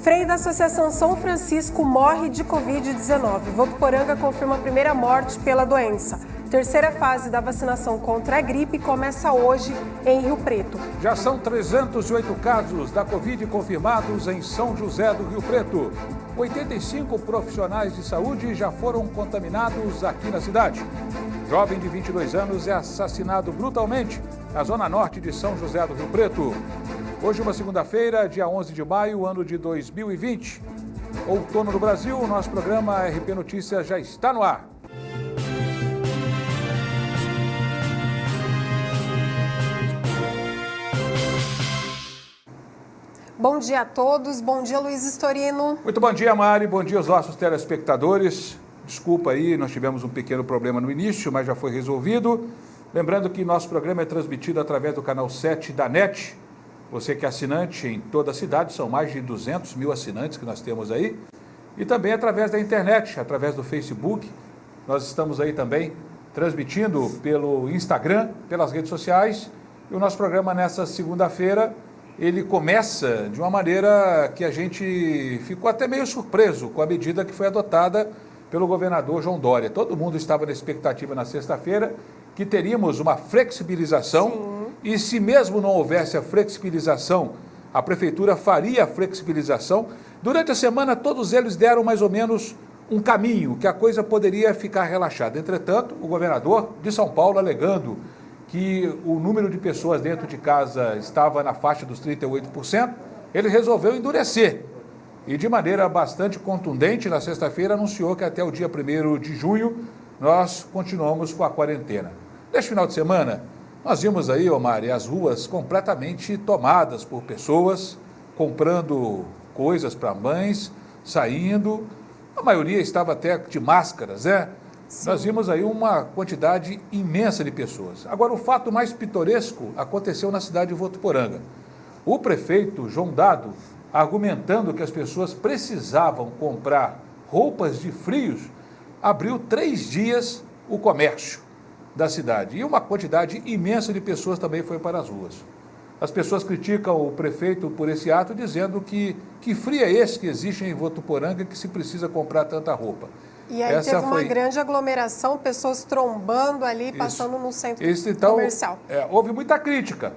Frei da Associação São Francisco morre de Covid-19. Votuporanga confirma a primeira morte pela doença. Terceira fase da vacinação contra a gripe começa hoje em Rio Preto. Já são 308 casos da Covid confirmados em São José do Rio Preto. 85 profissionais de saúde já foram contaminados aqui na cidade. Jovem de 22 anos é assassinado brutalmente na zona norte de São José do Rio Preto. Hoje, uma segunda-feira, dia 11 de maio, ano de 2020. Outono do Brasil, o nosso programa RP Notícias já está no ar. Bom dia a todos, bom dia Luiz Storino. Muito bom dia, Mari, bom dia aos nossos telespectadores. Desculpa aí, nós tivemos um pequeno problema no início, mas já foi resolvido. Lembrando que nosso programa é transmitido através do canal 7 da NET. Você que é assinante em toda a cidade, são mais de 200 mil assinantes que nós temos aí. E também através da internet, através do Facebook. Nós estamos aí também transmitindo pelo Instagram, pelas redes sociais. E o nosso programa nessa segunda-feira, ele começa de uma maneira que a gente ficou até meio surpreso com a medida que foi adotada pelo governador João Dória. Todo mundo estava na expectativa na sexta-feira que teríamos uma flexibilização. Sim. E se mesmo não houvesse a flexibilização, a prefeitura faria a flexibilização. Durante a semana, todos eles deram mais ou menos um caminho, que a coisa poderia ficar relaxada. Entretanto, o governador de São Paulo, alegando que o número de pessoas dentro de casa estava na faixa dos 38%, ele resolveu endurecer. E de maneira bastante contundente, na sexta-feira, anunciou que até o dia 1º de junho, nós continuamos com a quarentena. Neste final de semana, nós vimos aí, Omar, as ruas completamente tomadas por pessoas, comprando coisas para mães, saindo. A maioria estava até de máscaras, né? Sim. Nós vimos aí uma quantidade imensa de pessoas. Agora, o fato mais pitoresco aconteceu na cidade de Votuporanga. O prefeito João Dado, argumentando que as pessoas precisavam comprar roupas de frios, abriu 3 dias o comércio da cidade. E uma quantidade imensa de pessoas também foi para as ruas. As pessoas criticam o prefeito por esse ato, dizendo que frio é esse que existe em Votuporanga que se precisa comprar tanta roupa. E aí teve uma grande aglomeração, pessoas trombando ali, passando no centro comercial. Houve muita crítica.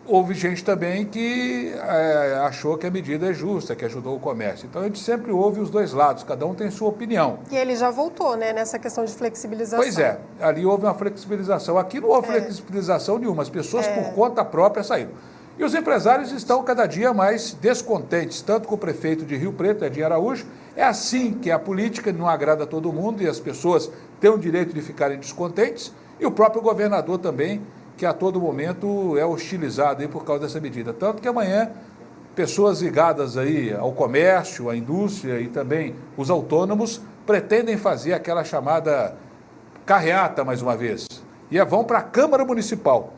Houve gente também que achou que a medida é justa, que ajudou o comércio. Então, a gente sempre ouve os dois lados, cada um tem sua opinião. E ele já voltou, né, nessa questão de flexibilização. Pois é, ali houve uma flexibilização. Aqui não houve flexibilização nenhuma, as pessoas por conta própria saíram. E os empresários estão cada dia mais descontentes, tanto com o prefeito de Rio Preto, Edinho Araújo. É assim que a política não agrada a todo mundo e as pessoas têm o direito de ficarem descontentes. E o próprio governador também, que a todo momento é hostilizado aí por causa dessa medida. Tanto que amanhã, pessoas ligadas aí ao comércio, à indústria e também os autônomos pretendem fazer aquela chamada carreata mais uma vez. E vão para a Câmara Municipal.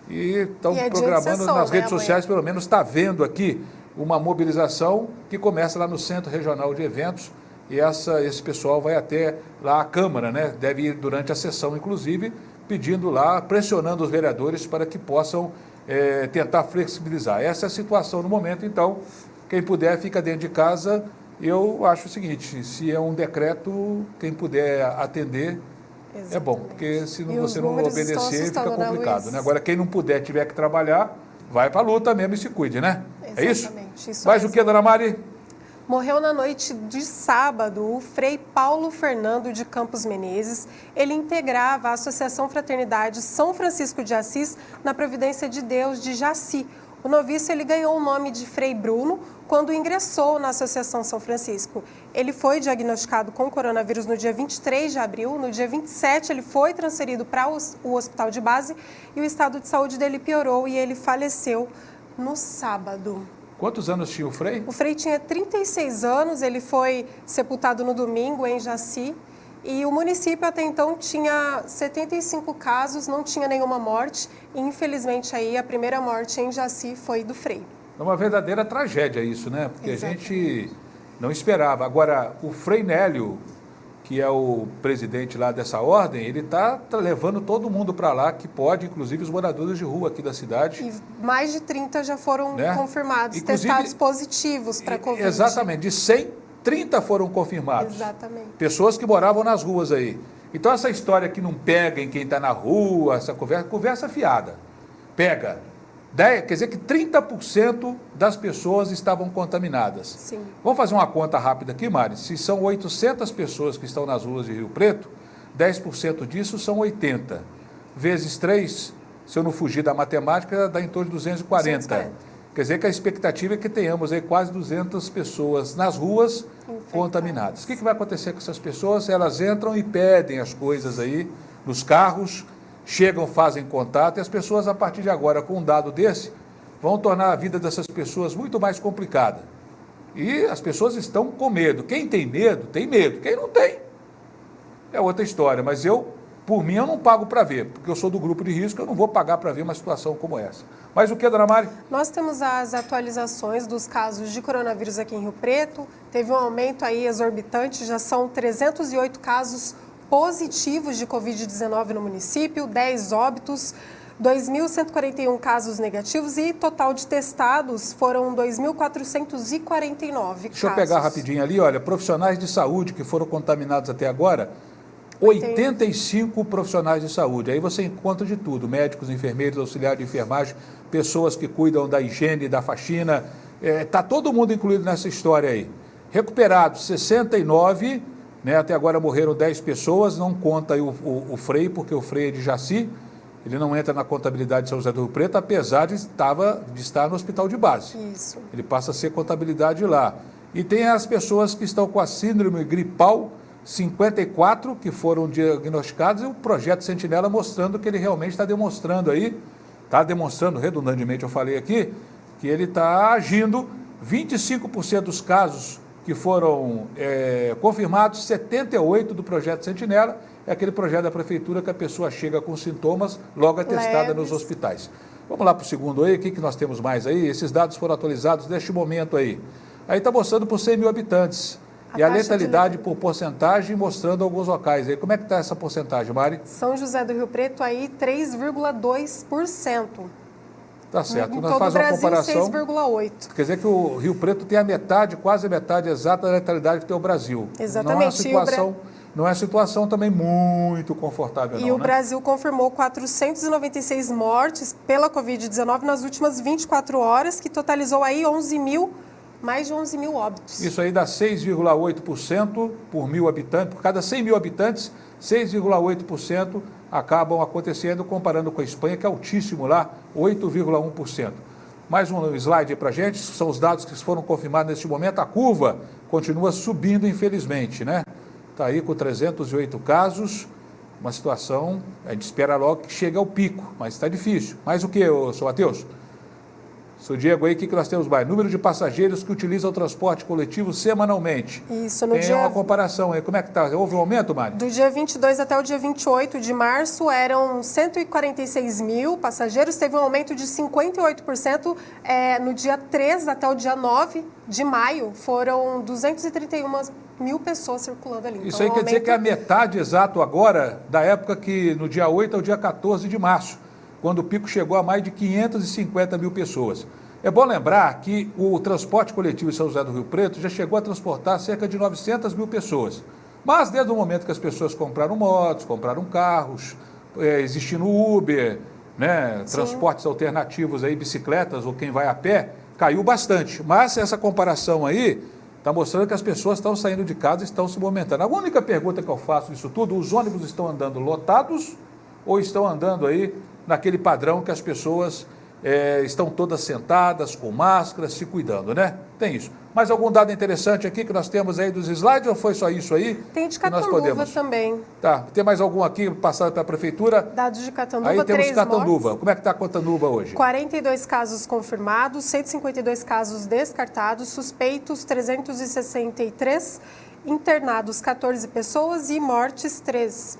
E estão programando nas redes sociais, pelo menos está vendo aqui uma mobilização que começa lá no Centro Regional de Eventos. E esse pessoal vai até lá à Câmara, né? Deve ir durante a sessão, inclusive, pedindo lá, pressionando os vereadores para que possam tentar flexibilizar. Essa é a situação no momento, então, quem puder fica dentro de casa. Eu acho o seguinte, se é um decreto, quem puder atender, exatamente, é bom, porque se você não obedecer, fica complicado, né? Agora, quem não puder, tiver que trabalhar, vai para a luta mesmo e se cuide, né? Exatamente. É isso? Mais o que, dona Mari? Morreu na noite de sábado o Frei Paulo Fernando de Campos Menezes. Ele integrava a Associação Fraternidade São Francisco de Assis na Providência de Deus de Jaci. O noviço ele ganhou o nome de Frei Bruno quando ingressou na Associação São Francisco. Ele foi diagnosticado com coronavírus no dia 23 de abril. No dia 27, ele foi transferido para o hospital de base e o estado de saúde dele piorou e ele faleceu no sábado. Quantos anos tinha o Frei? O Frei tinha 36 anos, ele foi sepultado no domingo em Jaci. E o município até então tinha 75 casos, não tinha nenhuma morte. E infelizmente aí a primeira morte em Jaci foi do Frei. É uma verdadeira tragédia isso, né? Porque exatamente, a gente não esperava. Agora, o Frei Nélio, que é o presidente lá dessa ordem, ele está levando todo mundo para lá que pode, inclusive os moradores de rua aqui da cidade. E mais de 30 já foram confirmados, Inclusive, testados positivos para Covid. Exatamente, de 100, 30 foram confirmados. Exatamente. Pessoas que moravam nas ruas aí. Então essa história que não pega em quem está na rua, essa conversa fiada. Pega. Quer dizer que 30% das pessoas estavam contaminadas. Sim. Vamos fazer uma conta rápida aqui, Mari. Se são 800 pessoas que estão nas ruas de Rio Preto, 10% disso são 80. Vezes 3, se eu não fugir da matemática, dá em torno de 240. Quer dizer que a expectativa é que tenhamos aí quase 200 pessoas nas ruas contaminadas. O que vai acontecer com essas pessoas? Elas entram e pedem as coisas aí nos carros, chegam, fazem contato, e as pessoas, a partir de agora, com um dado desse, vão tornar a vida dessas pessoas muito mais complicada. E as pessoas estão com medo. Quem tem medo, tem medo. Quem não tem, é outra história. Mas por mim, eu não pago para ver, porque eu sou do grupo de risco, eu não vou pagar para ver uma situação como essa. Mas o que, dona Mari? Nós temos as atualizações dos casos de coronavírus aqui em Rio Preto. Teve um aumento aí exorbitante, já são 308 casos positivos de Covid-19 no município, 10 óbitos, 2.141 casos negativos e total de testados foram 2.449 casos. Deixa eu pegar rapidinho ali, olha, profissionais de saúde que foram contaminados até agora, 85 profissionais de saúde. Aí você encontra de tudo, médicos, enfermeiros, auxiliares de enfermagem, pessoas que cuidam da higiene, da faxina, está todo mundo incluído nessa história aí. Recuperados 69, até agora morreram 10 pessoas, não conta aí o Frei, porque o Frei é de Jaci, ele não entra na contabilidade de São José do Rio Preto, apesar de estar no hospital de base. Isso. Ele passa a ser contabilidade lá. E tem as pessoas que estão com a síndrome gripal, 54 que foram diagnosticados, e o projeto Sentinela mostrando que ele realmente está demonstrando redundantemente eu falei aqui, que ele está agindo. 25% dos casos que foram confirmados, 78 do projeto Sentinela, é aquele projeto da prefeitura que a pessoa chega com sintomas, logo é testada nos hospitais. Vamos lá para o segundo aí, o que nós temos mais aí? Esses dados foram atualizados neste momento aí. Aí está mostrando por 100 mil habitantes. E a letalidade por porcentagem mostrando alguns locais. Aí, como é que está essa porcentagem, Mari? São José do Rio Preto aí 3,2%. Tá certo. Em Nós todo fazemos o uma Brasil, comparação. 6,8%. Quer dizer que o Rio Preto tem a metade, quase a metade exata da letalidade que tem o Brasil. Exatamente. Não é uma situação também muito confortável, não. E o Brasil confirmou 496 mortes pela Covid-19 nas últimas 24 horas, que totalizou aí mais de 11 mil óbitos. Isso aí dá 6,8% por mil habitantes. Por cada 100 mil habitantes, 6,8% acabam acontecendo, comparando com a Espanha, que é altíssimo lá, 8,1%. Mais um slide aí para a gente, são os dados que foram confirmados neste momento. A curva continua subindo, infelizmente, né? Está aí com 308 casos, uma situação, a gente espera logo que chegue ao pico, mas está difícil. Mais o que, seu Matheus? Seu Diego, aí, o que nós temos mais? Número de passageiros que utilizam o transporte coletivo semanalmente. Isso, Tem uma comparação aí. Como é que está? Houve um aumento, Mari? Do dia 22 até o dia 28 de março, eram 146 mil passageiros. Teve um aumento de 58%. No dia 3 até o dia 9 de maio, foram 231 mil pessoas circulando ali. Isso aí quer dizer que é a metade exato agora da época que no dia 8 ao dia 14 de março. Quando o pico chegou a mais de 550 mil pessoas. É bom lembrar que o transporte coletivo em São José do Rio Preto já chegou a transportar cerca de 900 mil pessoas. Mas desde o momento que as pessoas compraram motos, compraram carros, existindo Uber, transportes alternativos, aí, bicicletas ou quem vai a pé, caiu bastante. Mas essa comparação aí está mostrando que as pessoas estão saindo de casa e estão se movimentando. A única pergunta que eu faço disso tudo, os ônibus estão andando lotados ou estão andando aí naquele padrão que as pessoas estão todas sentadas, com máscaras, se cuidando, né? Tem isso. Mais algum dado interessante aqui que nós temos aí dos slides ou foi só isso aí? Tem de Catanduva também. Tá, tem mais algum aqui passado para a prefeitura? Dados de Catanduva, aí temos 3 Catanduva. mortes. Como é que está a Catanduva hoje? 42 casos confirmados, 152 casos descartados, suspeitos 363, internados 14 pessoas e mortes 3.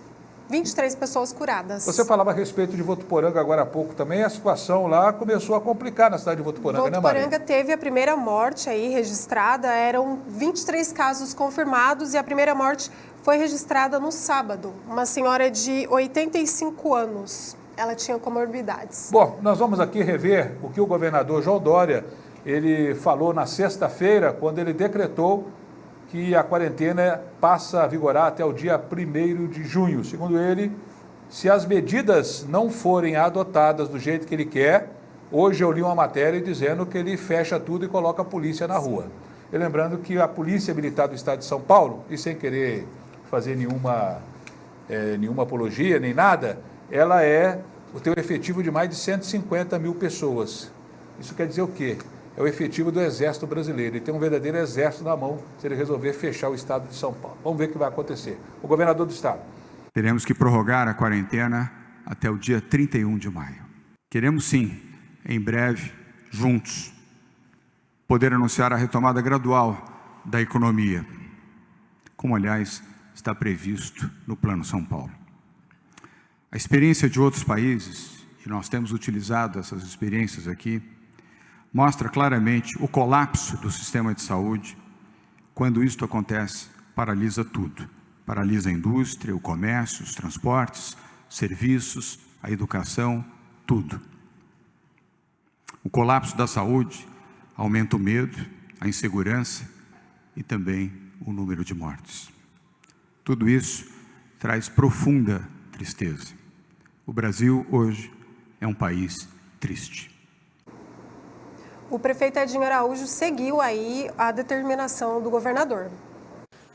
23 pessoas curadas. Você falava a respeito de Votuporanga agora há pouco também, a situação lá começou a complicar na cidade de Votuporanga, né, Maria? Votuporanga teve a primeira morte aí registrada, eram 23 casos confirmados e a primeira morte foi registrada no sábado. Uma senhora de 85 anos, ela tinha comorbidades. Bom, nós vamos aqui rever o que o governador João Dória, ele falou na sexta-feira, quando ele decretou que a quarentena passa a vigorar até o dia 1º de junho. Segundo ele, se as medidas não forem adotadas do jeito que ele quer, hoje eu li uma matéria dizendo que ele fecha tudo e coloca a polícia na rua. E lembrando que a Polícia Militar do Estado de São Paulo, e sem querer fazer nenhuma apologia nem nada, ela tem um efetivo de mais de 150 mil pessoas. Isso quer dizer o quê? É o efetivo do Exército Brasileiro. Ele tem um verdadeiro exército na mão se ele resolver fechar o estado de São Paulo. Vamos ver o que vai acontecer. O governador do estado. Teremos que prorrogar a quarentena até o dia 31 de maio. Queremos sim, em breve, juntos, poder anunciar a retomada gradual da economia, como, aliás, está previsto no Plano São Paulo. A experiência de outros países, e nós temos utilizado essas experiências aqui, mostra claramente o colapso do sistema de saúde. Quando isto acontece, paralisa tudo. Paralisa a indústria, o comércio, os transportes, serviços, a educação, tudo. O colapso da saúde aumenta o medo, a insegurança e também o número de mortes. Tudo isso traz profunda tristeza. O Brasil hoje é um país triste. O prefeito Edinho Araújo seguiu aí a determinação do governador.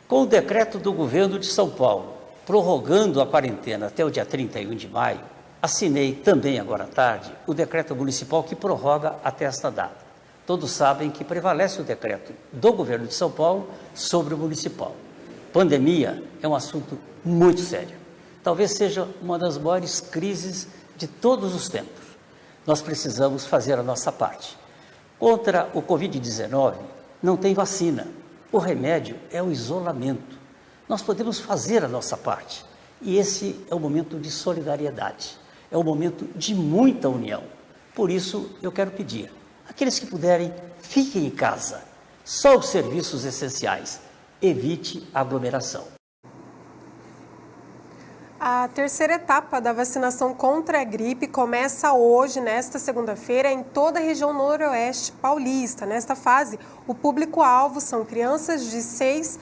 Com o decreto do governo de São Paulo, prorrogando a quarentena até o dia 31 de maio, assinei também agora à tarde o decreto municipal que prorroga até esta data. Todos sabem que prevalece o decreto do governo de São Paulo sobre o municipal. Pandemia é um assunto muito sério. Talvez seja uma das maiores crises de todos os tempos. Nós precisamos fazer a nossa parte. Contra o Covid-19 não tem vacina. O remédio é o isolamento. Nós podemos fazer a nossa parte. E esse é um momento de solidariedade. É um momento de muita união. Por isso, eu quero pedir, aqueles que puderem, fiquem em casa. Só os serviços essenciais. Evite a aglomeração. A terceira etapa da vacinação contra a gripe começa hoje, nesta segunda-feira, em toda a região noroeste paulista. Nesta fase, o público-alvo são crianças de 6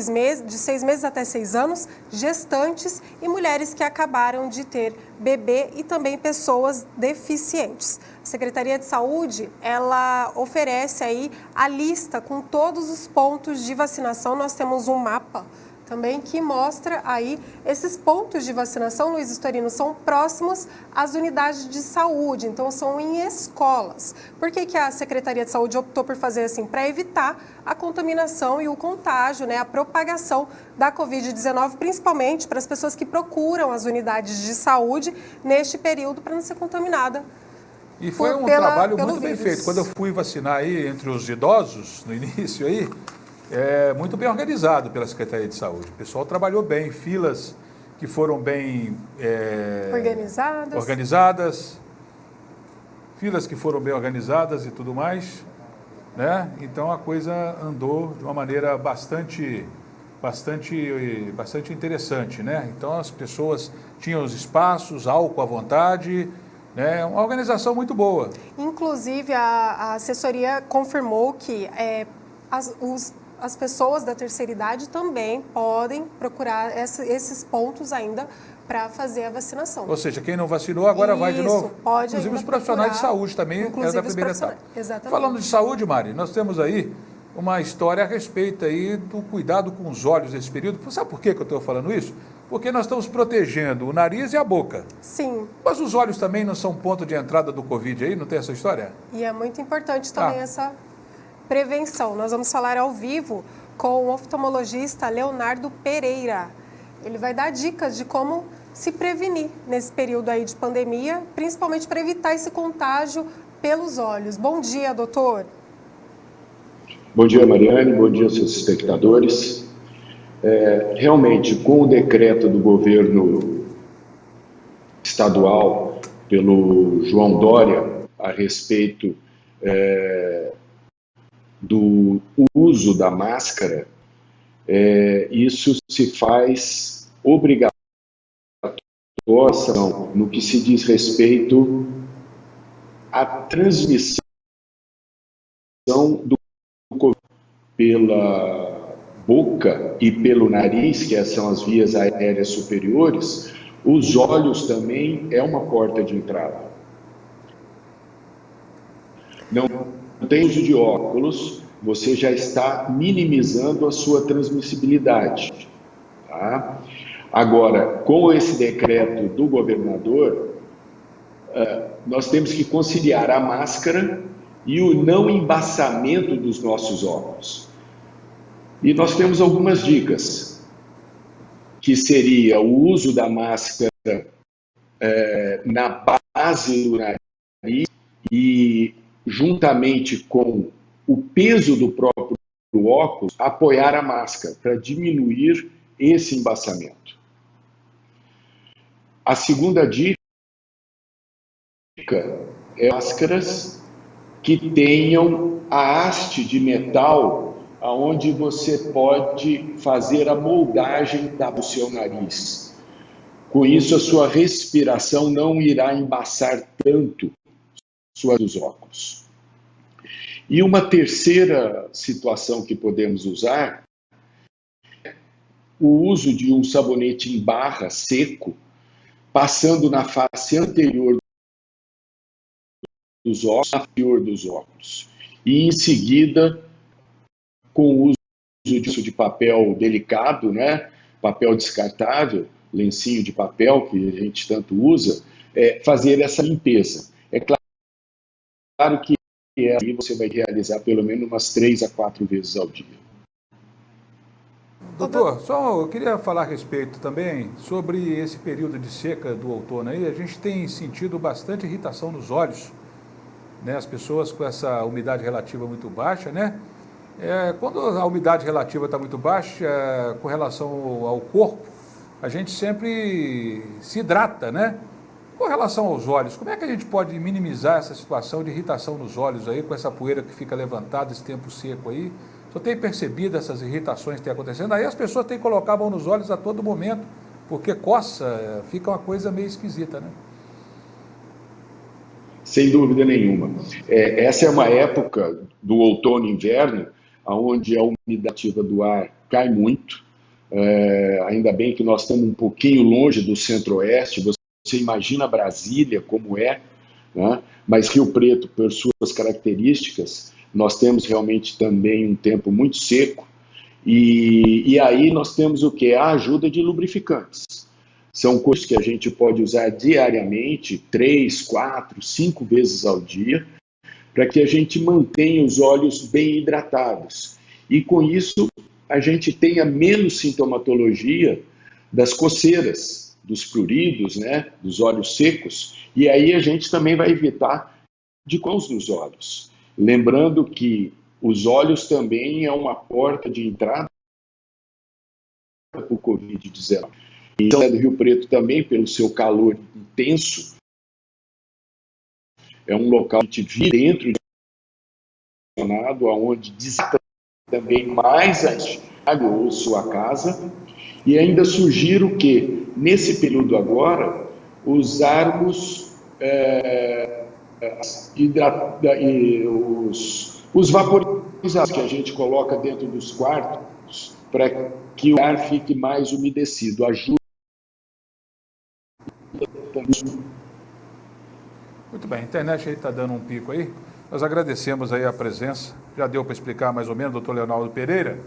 meses até 6 anos, gestantes e mulheres que acabaram de ter bebê e também pessoas deficientes. A Secretaria de Saúde, ela oferece aí a lista com todos os pontos de vacinação. Nós temos um mapa também que mostra aí esses pontos de vacinação, Luiz Historino, são próximos às unidades de saúde, então são em escolas. Por que a Secretaria de Saúde optou por fazer assim? Para evitar a contaminação e o contágio, né, a propagação da Covid-19, principalmente para as pessoas que procuram as unidades de saúde neste período para não ser contaminada. E foi um trabalho muito bem vírus. feito. Quando eu fui vacinar aí entre os idosos, no início aí, muito bem organizado pela Secretaria de Saúde. O pessoal trabalhou bem, filas que foram bem organizadas, filas que foram bem organizadas e tudo mais, né? Então a coisa andou de uma maneira bastante interessante, né? Então as pessoas tinham os espaços, álcool à vontade, né? Uma organização muito boa. Inclusive a assessoria confirmou que as pessoas da terceira idade também podem procurar esses pontos ainda para fazer a vacinação. Ou seja, quem não vacinou agora vai de novo. Pode. Inclusive os profissionais de saúde também é da primeira etapa. Exatamente. Falando de saúde, Mari, nós temos aí uma história a respeito aí do cuidado com os olhos nesse período. Sabe por que eu estou falando isso? Porque nós estamos protegendo o nariz e a boca. Sim. Mas os olhos também não são ponto de entrada do Covid aí? Não tem essa história? E é muito importante também essa prevenção. Nós vamos falar ao vivo com o oftalmologista Leonardo Pereira. Ele vai dar dicas de como se prevenir nesse período aí de pandemia, principalmente para evitar esse contágio pelos olhos. Bom dia, doutor. Bom dia, Mariane. Bom dia, seus espectadores. Realmente, com o decreto do governo estadual, pelo João Dória, a respeito do uso da máscara, isso se faz obrigatório no que se diz respeito à transmissão do Covid pela boca e pelo nariz, que são as vias aéreas superiores. Os olhos também é uma porta de entrada. Não tem uso de óculos, você já está minimizando a sua transmissibilidade. Tá? Agora, com esse decreto do governador, nós temos que conciliar a máscara e o não embaçamento dos nossos óculos. E nós temos algumas dicas, que seria o uso da máscara na base do nariz e, juntamente com o peso do próprio óculos, apoiar a máscara para diminuir esse embaçamento. A segunda dica é máscaras que tenham a haste de metal onde você pode fazer a moldagem do seu nariz. Com isso, a sua respiração não irá embaçar tanto os óculos. E uma terceira situação que podemos usar é o uso de um sabonete em barra seco, passando na face anterior dos óculos, e em seguida, com o uso de papel delicado, né, papel descartável, lencinho de papel que a gente tanto usa, fazer essa limpeza. É claro que aí você vai realizar pelo menos umas 3 a 4 vezes ao dia. Doutor, eu queria falar a respeito também sobre esse período de seca do outono aí. A gente tem sentido bastante irritação nos olhos, né? As pessoas com essa umidade relativa muito baixa, né? Quando a umidade relativa está muito baixa, com relação ao corpo, a gente sempre se hidrata, né? Com relação aos olhos, como é que a gente pode minimizar essa situação de irritação nos olhos aí, com essa poeira que fica levantada, esse tempo seco aí? Você tem percebido essas irritações que estão acontecendo? Aí as pessoas têm que colocar a mão nos olhos a todo momento, porque coça, fica uma coisa meio esquisita, né? Sem dúvida nenhuma. Essa é uma época do outono e inverno, onde a umidade do ar cai muito. Ainda bem que nós estamos um pouquinho longe do centro-oeste. Você imagina Brasília como é, né? Mas Rio Preto, por suas características, nós temos realmente também um tempo muito seco. E aí nós temos o quê? A ajuda de lubrificantes. São coisas que a gente pode usar diariamente, 3, 4, 5 vezes ao dia, para que a gente mantenha os olhos bem hidratados. E com isso, a gente tenha menos sintomatologia das coceiras, dos pruridos, né, dos olhos secos. E aí a gente também vai evitar de cães nos olhos. Lembrando que os olhos também é uma porta de entrada para o Covid-19. Então, do Rio Preto também, pelo seu calor intenso, é um local que a gente vive dentro de onde desata também mais ou sua casa. E ainda sugiro que, nesse período agora, usarmos os vaporizadores que a gente coloca dentro dos quartos para que o ar fique mais umedecido. Ajuda. Muito bem, a internet aí está dando um pico aí. Nós agradecemos aí a presença. Já deu para explicar mais ou menos, doutor Leonardo Pereira.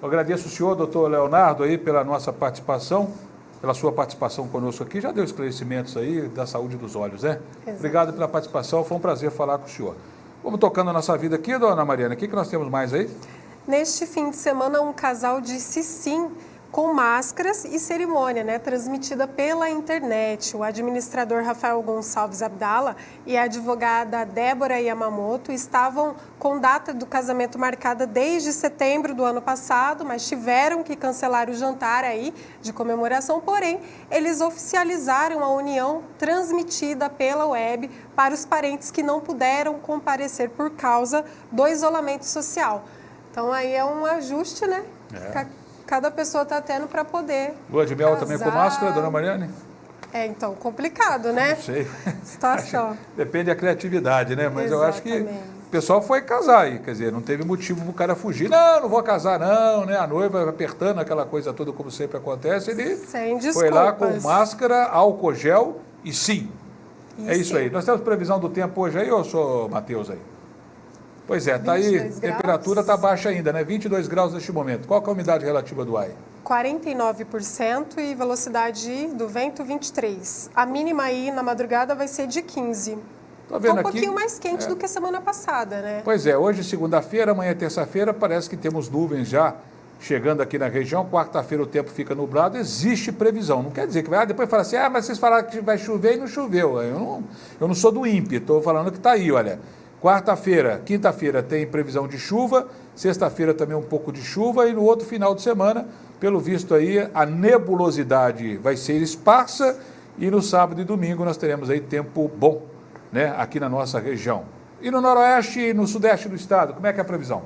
Eu agradeço o senhor, doutor Leonardo, aí pela nossa participação, pela sua participação conosco aqui. Já deu esclarecimentos aí da saúde dos olhos, né? Exato. Obrigado pela participação, foi um prazer falar com o senhor. Vamos tocando a nossa vida aqui, dona Mariana. O que nós temos mais aí? Neste fim de semana, um casal de Sissim com máscaras e cerimônia, né, transmitida pela internet. O administrador Rafael Gonçalves Abdala e a advogada Débora Yamamoto estavam com data do casamento marcada desde setembro do ano passado, mas tiveram que cancelar o jantar aí de comemoração, porém, eles oficializaram a união transmitida pela web para os parentes que não puderam comparecer por causa do isolamento social. Então aí é um ajuste, né? Cada pessoa está tendo para poder Lua de mel também com máscara, dona Mariane? Então, complicado, né? Não sei. Situação. Depende da criatividade, né? Mas Exatamente. eu acho que o pessoal foi casar aí, quer dizer, não teve motivo para o cara fugir. Não vou casar não, né? A noiva apertando aquela coisa toda, como sempre acontece. Ele Sem desculpas. foi lá com máscara, álcool gel e sim. É isso sim. aí. Nós temos previsão do tempo hoje aí, ou sou Matheus aí? Pois é, tá aí, temperatura está baixa ainda, né? 22 graus neste momento. Qual que é a umidade relativa do ar? 49% e velocidade do vento 23. A mínima aí na madrugada vai ser de 15. Tô vendo um aqui, pouquinho mais quente do que semana passada, né? Pois é, hoje segunda-feira, amanhã terça-feira, parece que temos nuvens já chegando aqui na região. Quarta-feira o tempo fica nublado, existe previsão. Não quer dizer que vai, depois fala assim, mas vocês falaram que vai chover e não choveu. Eu não sou do INPE, estou falando que está aí, olha. Quarta-feira, quinta-feira tem previsão de chuva, sexta-feira também um pouco de chuva e no outro final de semana, pelo visto aí, a nebulosidade vai ser esparsa e no sábado e domingo nós teremos aí tempo bom, né, aqui na nossa região. E no noroeste e no sudeste do estado, como é que é a previsão?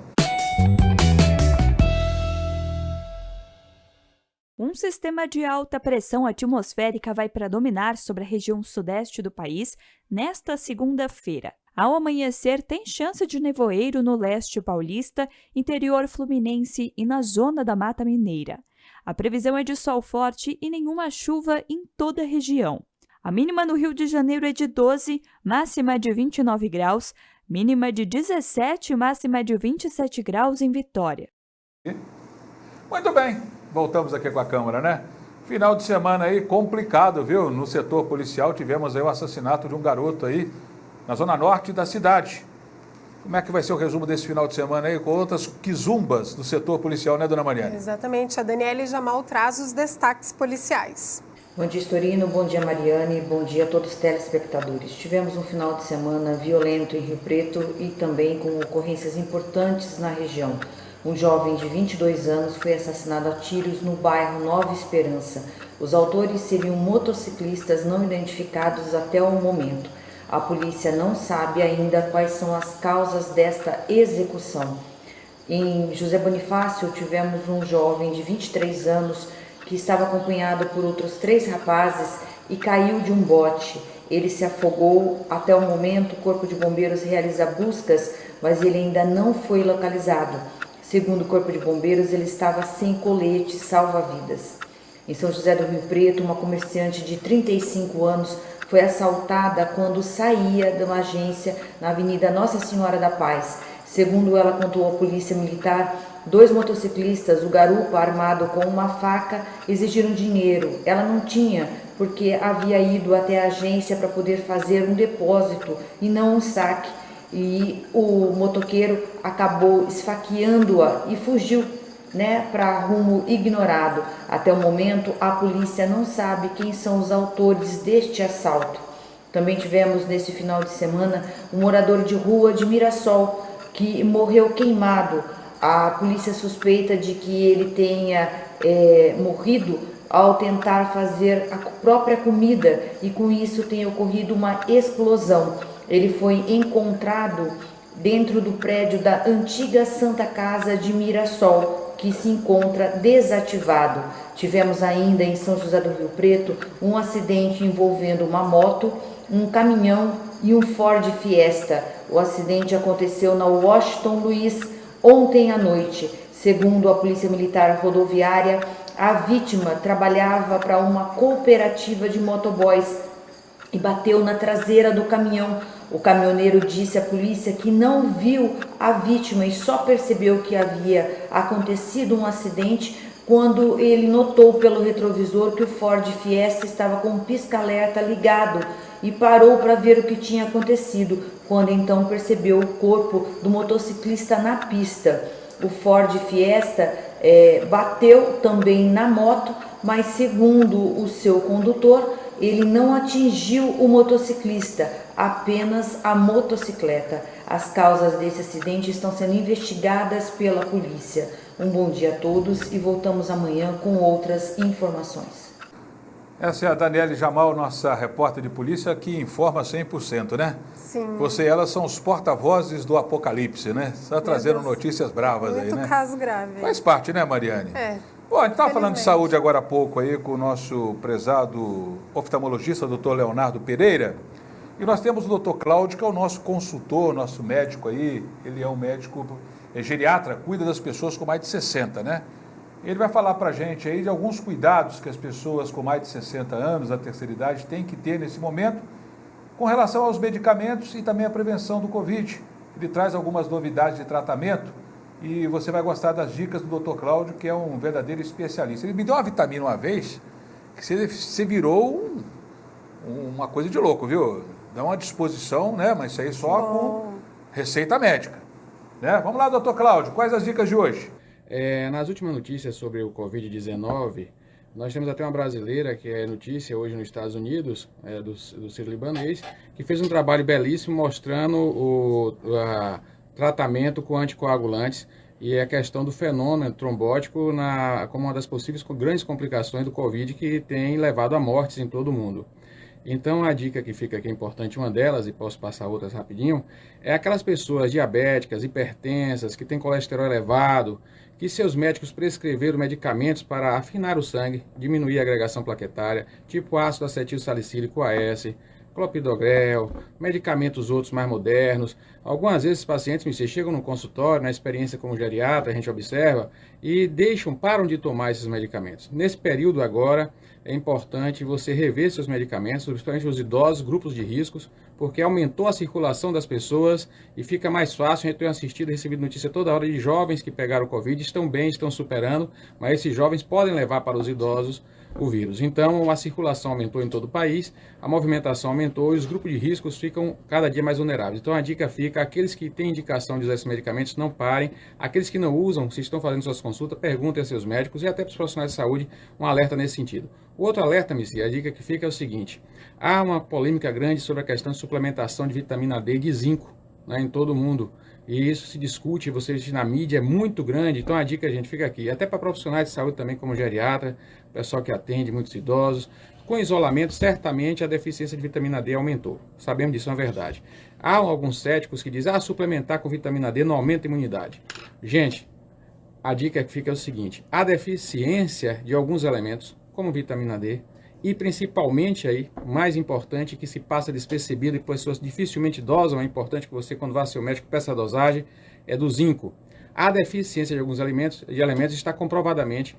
Um sistema de alta pressão atmosférica vai predominar sobre a região sudeste do país nesta segunda-feira. Ao amanhecer, tem chance de nevoeiro no leste paulista, interior fluminense e na zona da Mata Mineira. A previsão é de sol forte e nenhuma chuva em toda a região. A mínima no Rio de Janeiro é de 12, máxima de 29 graus, mínima de 17 e máxima de 27 graus em Vitória. Muito bem, voltamos aqui com a Câmara, né? Final de semana aí complicado, viu? No setor policial tivemos aí o assassinato de um garoto aí na zona norte da cidade. Como é que vai ser o resumo desse final de semana aí com outras quizumbas do setor policial, né, dona Mariane? Exatamente. A Daniele Jamal traz os destaques policiais. Bom dia, Storino. Bom dia, Mariane. Bom dia a todos os telespectadores. Tivemos um final de semana violento em Rio Preto e também com ocorrências importantes na região. Um jovem de 22 anos foi assassinado a tiros no bairro Nova Esperança. Os autores seriam motociclistas não identificados até o momento. A polícia não sabe ainda quais são as causas desta execução. Em José Bonifácio, tivemos um jovem de 23 anos que estava acompanhado por outros 3 rapazes e caiu de um bote. Ele se afogou. Até o momento, o Corpo de Bombeiros realiza buscas, mas ele ainda não foi localizado. Segundo o Corpo de Bombeiros, ele estava sem colete salva-vidas. Em São José do Rio Preto, uma comerciante de 35 anos foi assaltada quando saía de uma agência na Avenida Nossa Senhora da Paz. Segundo ela contou à Polícia Militar, 2 motociclistas, o garupa armado com uma faca, exigiram dinheiro. Ela não tinha, porque havia ido até a agência para poder fazer um depósito e não um saque. E o motoqueiro acabou esfaqueando-a e fugiu, para rumo ignorado. Até o momento, a polícia não sabe quem são os autores deste assalto. Também tivemos neste final de semana um morador de rua de Mirassol que morreu queimado. A polícia suspeita de que ele tenha morrido ao tentar fazer a própria comida e com isso tenha ocorrido uma explosão. Ele foi encontrado dentro do prédio da antiga Santa Casa de Mirassol, que se encontra desativado. Tivemos ainda em São José do Rio Preto um acidente envolvendo uma moto, um caminhão e um Ford Fiesta. O acidente aconteceu na Washington Luiz ontem à noite. Segundo a Polícia Militar Rodoviária, a vítima trabalhava para uma cooperativa de motoboys e bateu na traseira do caminhão. O caminhoneiro disse à polícia que não viu a vítima e só percebeu que havia acontecido um acidente quando ele notou pelo retrovisor que o Ford Fiesta estava com um pisca-alerta ligado e parou para ver o que tinha acontecido, quando então percebeu o corpo do motociclista na pista. O Ford Fiesta bateu também na moto, mas segundo o seu condutor, ele não atingiu o motociclista, apenas a motocicleta. As causas desse acidente estão sendo investigadas pela polícia. Um bom dia a todos e voltamos amanhã com outras informações. Essa é a Daniele Jamal, nossa repórter de polícia, que informa 100%, né? Sim. Você e ela são os porta-vozes do apocalipse, né? Está trazendo notícias bravas aí, né? Muito caso grave. Faz parte, né, Mariane? É. Bom, a gente estava falando de saúde agora há pouco aí com o nosso prezado oftalmologista, doutor Leonardo Pereira. E nós temos o doutor Cláudio, que é o nosso consultor, nosso médico aí. Ele é um médico geriatra, cuida das pessoas com mais de 60, né? Ele vai falar para a gente aí de alguns cuidados que as pessoas com mais de 60 anos, da terceira idade, têm que ter nesse momento com relação aos medicamentos e também a prevenção do Covid. Ele traz algumas novidades de tratamento e você vai gostar das dicas do Dr. Cláudio, que é um verdadeiro especialista. Ele me deu uma vitamina uma vez que você virou uma coisa de louco, viu? Dá uma disposição, né? Mas isso aí só com receita médica, né? Vamos lá, Dr. Cláudio, quais as dicas de hoje? Nas últimas notícias sobre o Covid-19, nós temos até uma brasileira que é notícia hoje nos Estados Unidos, do sírio-libanês, que fez um trabalho belíssimo mostrando o tratamento com anticoagulantes e a questão do fenômeno trombótico como uma das possíveis grandes complicações do Covid que tem levado a mortes em todo o mundo. Então, a dica que fica aqui importante, uma delas, e posso passar outras rapidinho, é aquelas pessoas diabéticas, hipertensas, que têm colesterol elevado, que seus médicos prescreveram medicamentos para afinar o sangue, diminuir a agregação plaquetária, tipo ácido acetil salicílico AS, clopidogrel, medicamentos outros mais modernos. Algumas vezes os pacientes chegam no consultório, na experiência como geriatra, a gente observa, e param de tomar esses medicamentos. Nesse período agora, é importante você rever seus medicamentos, principalmente os idosos, grupos de riscos, porque aumentou a circulação das pessoas e fica mais fácil. A gente tem assistido e recebido notícia toda hora de jovens que pegaram o Covid, estão bem, estão superando, mas esses jovens podem levar para os idosos o vírus. Então, a circulação aumentou em todo o país, a movimentação aumentou e os grupos de riscos ficam cada dia mais vulneráveis. Então, a dica fica, aqueles que têm indicação de usar esses medicamentos, não parem. Aqueles que não usam, se estão fazendo suas consultas, perguntem a seus médicos e até para os profissionais de saúde, um alerta nesse sentido. O outro alerta, Missy, a dica que fica é o seguinte: há uma polêmica grande sobre a questão de suplementação de vitamina D e de zinco, né, em todo o mundo. E isso se discute, você vê na mídia, é muito grande. Então a dica, gente, fica aqui. Até para profissionais de saúde também, como geriatra, pessoal que atende muitos idosos. Com isolamento, certamente a deficiência de vitamina D aumentou. Sabemos disso, é uma verdade. Há alguns céticos que dizem, suplementar com vitamina D não aumenta a imunidade. Gente, a dica que fica é o seguinte: a deficiência de alguns elementos, como vitamina D, e principalmente aí, o mais importante, que se passa despercebido e pessoas dificilmente dosam, é importante que você, quando vá ao seu médico, peça a dosagem, é do zinco. A deficiência de alguns elementos está comprovadamente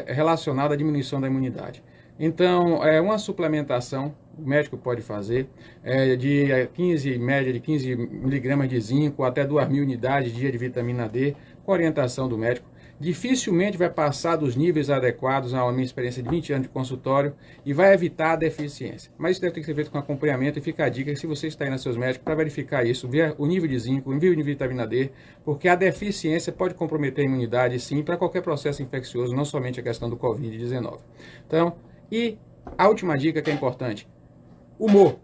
relacionada à diminuição da imunidade. Então, uma suplementação, o médico pode fazer, média de 15 miligramas de zinco, até 2.000 unidades dia de vitamina D, com orientação do médico. Dificilmente vai passar dos níveis adequados a minha experiência de 20 anos de consultório e vai evitar a deficiência. Mas isso deve ter que ser feito com acompanhamento e fica a dica que se você está indo aos seus médicos para verificar isso, ver o nível de zinco, o nível de vitamina D, porque a deficiência pode comprometer a imunidade, sim, para qualquer processo infeccioso, não somente a questão do Covid-19. Então, e a última dica que é importante: humor.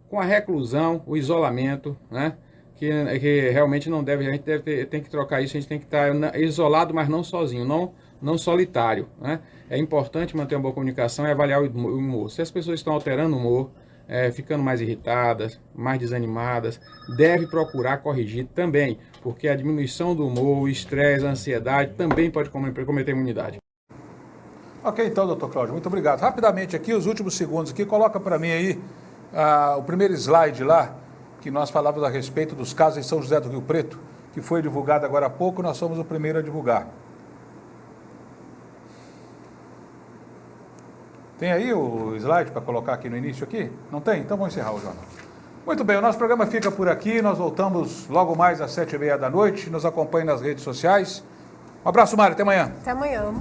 Com a reclusão, o isolamento, né? Que realmente não deve, a gente tem que trocar isso, a gente tem que estar isolado, mas não sozinho, não solitário, né? É importante manter uma boa comunicação e avaliar o humor. Se as pessoas estão alterando o humor, ficando mais irritadas, mais desanimadas, deve procurar corrigir também, porque a diminuição do humor, o estresse, a ansiedade também pode comprometer a imunidade. Ok, então, doutor Cláudio, muito obrigado. Rapidamente aqui, os últimos segundos aqui, coloca para mim aí o primeiro slide lá, que nós falávamos a respeito dos casos em São José do Rio Preto, que foi divulgado agora há pouco, nós somos o primeiro a divulgar. Tem aí o slide para colocar aqui no início aqui? Não tem? Então vamos encerrar o jornal. Muito bem, o nosso programa fica por aqui, nós voltamos logo mais às 7h30 da noite, nos acompanhe nas redes sociais. Um abraço, Mário, até amanhã. Até amanhã.